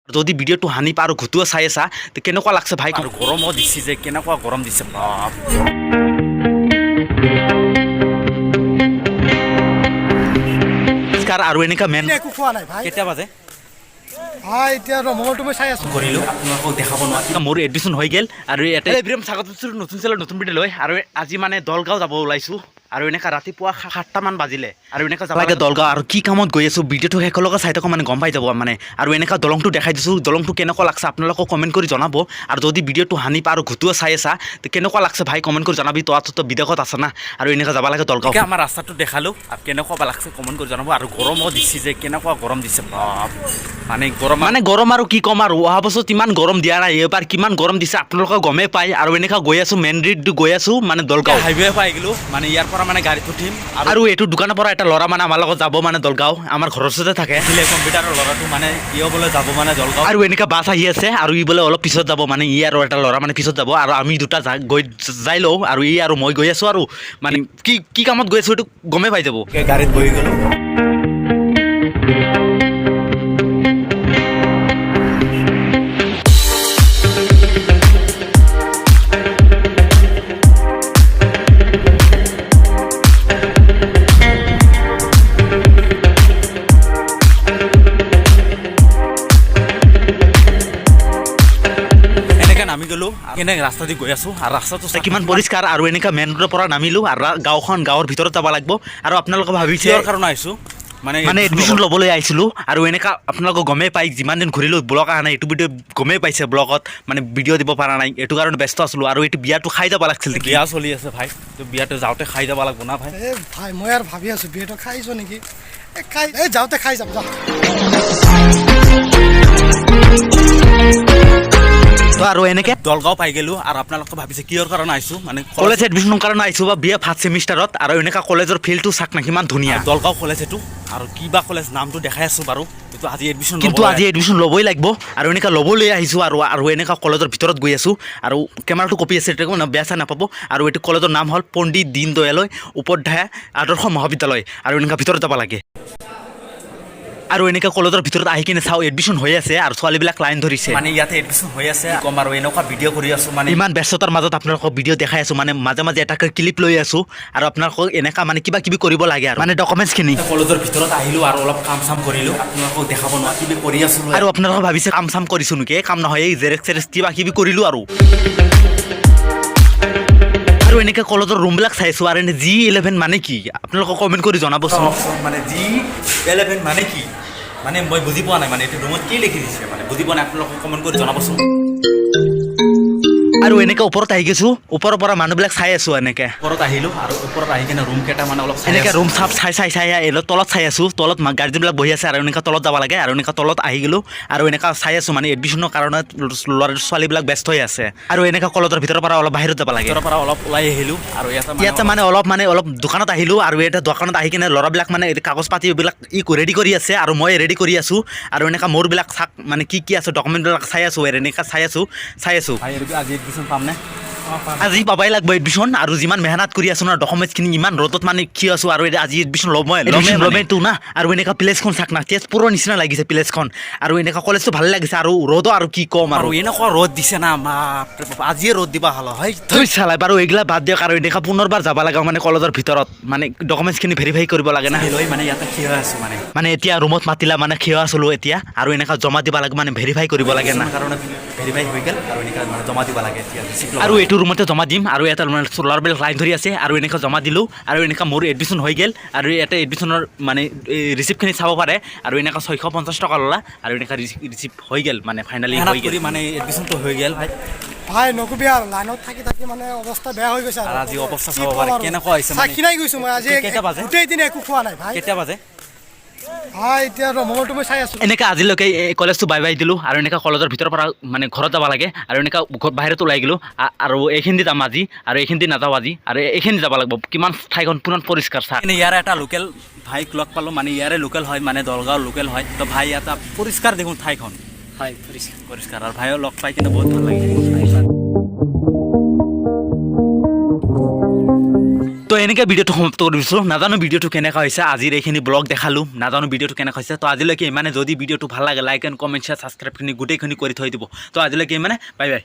যদি ভিডিওটো হানি পা আৰু ঘুটুৱা চাই আছা তে কেনেকুৱা লাগছে ভাই আৰু গৰমো দিছে যে কেনেকুৱা গৰম দিছে বাপ আৰু এনেকা মেন একো খোৱা নাই ভাই কেতিয়া বাজে ভাই এতিয়া মোবাইলটো মই চাই আছো কৰিলো আপোনালোকক দেখাব নোৱাৰিম মোৰ এডমিশ্যন হৈ গেল আৰু ইয়াতে এভৰিম স্বাগত নতুন চেনেল নতুন ভিডিঅ লৈ আৰু আজি মানে দলগাঁও যাব ওলাইছো আৰু এনেকা ৰাতিপুৱা 7টা মান বাজিলে আৰু এনেকা যাব লাগে দলগাঁও আৰু কি কামত গৈ আছো ভিডিঅ'টো শেষলৈকে চাই থাকক মানে গম পাই যাব মানে আৰু এনেকা দলংটো দেখাই দিছো দলংটো কেনেকুৱা লাগছে আপোনালোকক কমেণ্ট কৰি জনাব আৰু যদি ভিডিঅ'টো হানি পা আৰু ঘুটুৱা চাই আছা তে কেনেকুৱা লাগছে ভাই কমেণ্ট কৰি জনাবি তো বিদেশত আছে না আৰু এনেকা যাব লাগে দলগাঁও আমাৰ ৰাস্তাটো দেখালো আৰু কেনেকুৱা লাগছে কমেণ্ট কৰি জনাব আৰু গৰমো দিছে যে কেনেকুৱা গৰম দিছে বাপ মানে গৰম আৰু কি ক'ম আৰু অহা বছৰত ইমান গৰম দিয়া নাই এইবাৰ কিমান গৰম দিছে আপোনালোকে গমেই পায় আৰু এনেকা গৈ আছো মেইন ৰোড গৈ আছো মানে দলগাঁও হাইৱে পাই গ'লো মানে ইয়াৰ পৰা মানে গাড়ীত উঠিম আৰু এইটো দোকানৰ পৰা এটা ল'ৰা মানে আমাৰ লগত যাব মানে দলগাঁও আমাৰ ঘৰৰ ওচৰতে থাকে কম্পিউটাৰৰ ল'ৰাটো মানে ইও বোলে যাব মানে দলগাঁও আৰু এনেকা বাছ আহি আছে আৰু ই বোলে অলপ পিছত যাব মানে ই আৰু এটা ল'ৰা মানে পিছত যাব আৰু আমি দুটা যাই লওঁ আৰু ই আৰু মই গৈ আছো আৰু মানে কি কামত গৈ আছো এইটো গমেই পাই যাব গাড়ীত বহি গ'লো নামি গ'লো কেনে ৰাস্তা দি গৈ আছো আৰু ৰাস্তাটো কিমান পৰিষ্কাৰ আৰু এনেকা মেইন ৰোডৰ পৰা নামিলো আৰু গাঁৱৰ ভিতৰত যাব লাগিব আৰু আপোনালোকে ভাবিছে কিহৰ কাৰণে আহিছো মানে এডমিশ্যন ল'বলৈ আহিছিলোঁ আৰু এনেকা আপোনালোকে গমেই পাই যিমান দিন ঘূৰিলোঁ ব্লগ অহা নাই এইটো ভিডিঅ' গমেই পাইছে ব্লগত মানে ভিডিঅ' দিব পৰা নাই এইটো কাৰণে ব্যস্ত আছিলোঁ আৰু এইটো বিয়াটো খাই যাব লাগিছিল বিয়া চলি আছে ভাই তো বিয়াটো যাওঁতে খাই যাব লাগিব না ভাই ভাই মই আৰু ভাবি আছো বিয়াটো খাইছো নেকি যাওঁতে খাই যাম তো আৰু এনেকে দলগাঁও পাই গ'লো আৰু আপোনালোকে ভাবিছে কিহৰ কাৰণে আহিছোঁ মানে কলেজ এডমিশ্যনৰ কাৰণে আহিছোঁ বা বিয়া ফাৰ্ষ্ট ছেমিষ্টাৰত আৰু এনেকা কলেজৰ ফিল্ডটো চাক না কিমান ধুনীয়া দলগাঁও কলেজ এইটো আৰু কিবা কলেজ নামটো দেখাই আছোঁ বাৰু কিন্তু আজি এডমিশ্যন ল'বই লাগিব আৰু এনেকা ল'বলৈ আহিছোঁ আৰু এনেকা কলেজৰ ভিতৰত গৈ আছোঁ আৰু কেমেৰাটো কপি আছে এইটো বেয়া চাই নাপাব আৰু এইটো কলেজৰ নাম হ'ল পণ্ডিত দীনদয়াল উপাধ্যায় আদৰ্শ মহাবিদ্যালয় আৰু এনেকা ভিতৰত যাব লাগে আৰু এনেকা কলেজৰ ভিতৰত আহি কিনে চাওঁ এডমিশ্যন হৈ আছে আৰু ছোৱালীবিলাক লাইন ধৰিছে মানে ইয়াতে এডমিশ্যন হৈ আছে কম আৰু এনেকুৱা ভিডিঅ' কৰি আছোঁ মানে ইমান ব্যস্ততাৰ মাজত আপোনালোকক ভিডিঅ' দেখাই আছোঁ মানে মাজে মাজে এটা ক্লিপ লৈ আছোঁ আৰু আপোনালোকক এনেকা মানে কিবা কিবি কৰিব লাগে আৰু মানে ডকুমেণ্টছখিনি কলেজৰ ভিতৰত আহিলোঁ আৰু অলপ কাম চাম কৰিলোঁ আপোনালোকক দেখাব নোৱাৰা কিবি কৰি আছোঁ আৰু আপোনালোকে ভাবিছে কাম চাম কৰিছোঁ নেকি কাম নহয় এই জেৰেক্স কিবা কিবি কৰিলোঁ আৰু এনেকে কলেজৰ ৰুমবিলাক চাইছোঁ আৰু এনে G11 মানে কি আপোনালোকক কমেণ্ট কৰি জনাবচোন মানে G11 মানে কি মানে মই বুজি পোৱা নাই মানে এইটো ৰুমত কি লিখি দিছে মানে বুজি পোৱা নাই আপোনালোকক কমেণ্ট কৰি জনাবচোন আৰু এনেকে ওপৰত আহি গৈছোঁ ওপৰৰ পৰা মানুহবিলাক চাই আছোঁ এনেকে ওপৰত আহিলোঁ আৰু ওপৰত আহি কিনে ৰুম কেইটা মানে অলপ এনেকে ৰুম চাপ চাই তলত চাই আছোঁ তলত গাৰ্জেনবিলাক বহি আছে আৰু এনেকা তলত যাব লাগে আৰু এনেকা তলত আহি গ'লোঁ আৰু এনেকা চাই আছোঁ মানে এডমিশ্যনৰ কাৰণে ল'ৰা ছোৱালীবিলাক ব্যস্ত হৈ আছে আৰু এনেকা কলেজৰ ভিতৰৰ পৰা অলপ বাহিৰত যাব লাগে ভিতৰৰ পৰা অলপ ওলাই আহিলোঁ আৰু ইয়াতে মানে অলপ দোকানত আহিলোঁ আৰু এটা দোকানত আহি কিনে ল'ৰাবিলাক মানে কাগজ পাতিবিলাক ৰেডি কৰি আছে আৰু মই ৰেডি কৰি আছোঁ আৰু এনেকা মোৰবিলাক চাক মানে কি আছে ডকুমেণ্টবিলাক চাই আছোঁ এনেকা চাই আছোঁ আজি পাবাই লাগিব এডমিশ্যন আৰু যিমান মেহনত কৰি আছোঁ না ডকুমেণ্টছখিনি ইমান ৰ'দত মানে কি আছোঁ আৰু আজি এডমিশ্যন ল'মেইতো না আৰু এনেকা প্লেচখন চাক না তেজপুৰৰ নিচিনা লাগিছে প্লেচখন আৰু এনেকা কলেজটো ভালে লাগিছে আৰু ৰ'দো আৰু কি ক'ম আৰু এনেকুৱা ৰ'দ দিছে না আজিয়ে ৰ'দ দিবা ভাল হয় থৈ চালাই বাৰু এইগিলা বাদ দিয়ক আৰু এনেকা পুনৰবাৰ যাব লাগে মানে কলেজৰ ভিতৰত মানে ডকুমেণ্টছখিনি ভেৰিফাই কৰিব লাগে না লৈ মানে ইয়াতে থিয় হৈ আছোঁ মানে এতিয়া ৰুমত মাতিলা মানে থিয় আছিলোঁ এতিয়া আৰু এনেকা জমা দিব লাগে মানে ভেৰিফাই কৰিব লাগে না কাৰণে ভেৰিফাই হৈ গ'ল আৰু এনেকা মানে জমা দিব লাগে আৰু এইটো ৰুমতে জমা দিম আৰু এটা ল'ৰাবিলাক লাইন ধৰি আছে আৰু এনেকা জমা দিলোঁ আৰু এনেকা মোৰ এডমিশ্যন হৈ গ'ল আৰু ইয়াতে এডমিশ্যনৰ মানে ৰিচিপ্টখিনি চাব পাৰে আৰু এনেকা 650 টকা ল'লা আৰু এনেকা ৰিচিপ্ট হৈ গ'ল মানে ফাইনেলি হৈ গ'ল মানে এডমিশ্যনটো হৈ গ'ল ভাই নকবি আৰু লাইনত থাকি মানে অৱস্থা বেয়া হৈ গৈছে আৰু আজি অৱস্থা চাব পাৰে কেনেকুৱা হৈছে মানে খিনাই গৈছোঁ মই আজি গোটেই দিন একো খোৱা নাই ভাই কেতিয়া বাজে ভাই এতিয়া মোবাইলটো মই চাই আছোঁ এনেকা আজিলৈকে কলেজটো বাই দিলোঁ আৰু এনেকা কলেজৰ ভিতৰৰ পৰা মানে ঘৰত যাব লাগে আৰু এনেকা বাহিৰত ওলাই গ'লোঁ আৰু এইখিনি যাম আজি আৰু এইখিনি নাযাওঁ আজি আৰু এইখিনি যাব লাগিব কিমান ঠাইখন পুনৰ পৰিষ্কাৰ চাই ইয়াৰে এটা লোকেল ভাইক লগ পালোঁ মানে ইয়াৰে লোকেল হয় মানে দলগাঁৱৰ লোকেল হয় তো ভাই এটা পৰিষ্কাৰ দেখোন ঠাইখন হয় পৰিষ্কাৰ আৰু ভাইও লগ পাই কিন্তু বহুত ভাল লাগে তো এনেকৈ ভিডিঅ'টো সমাপ্ত কৰিছোঁ নাজানো ভিডিঅ'টো কেনেকুৱা হৈছে আজিৰ এইখিনি ব্লগ দেখালোঁ নাজানো ভিডিঅ'টো কেনেকুৱা হৈছে তো আজিলৈকে ইমানে যদি ভিডিঅ'টো ভাল লাগে লাইক এণ্ড কমেণ্ট শ্বেয়াৰ ছাবস্ক্ৰাইবখিনি গোটেইখিনি কৰি থৈ দিব তো আজিলৈকে ইমানে বাই বাই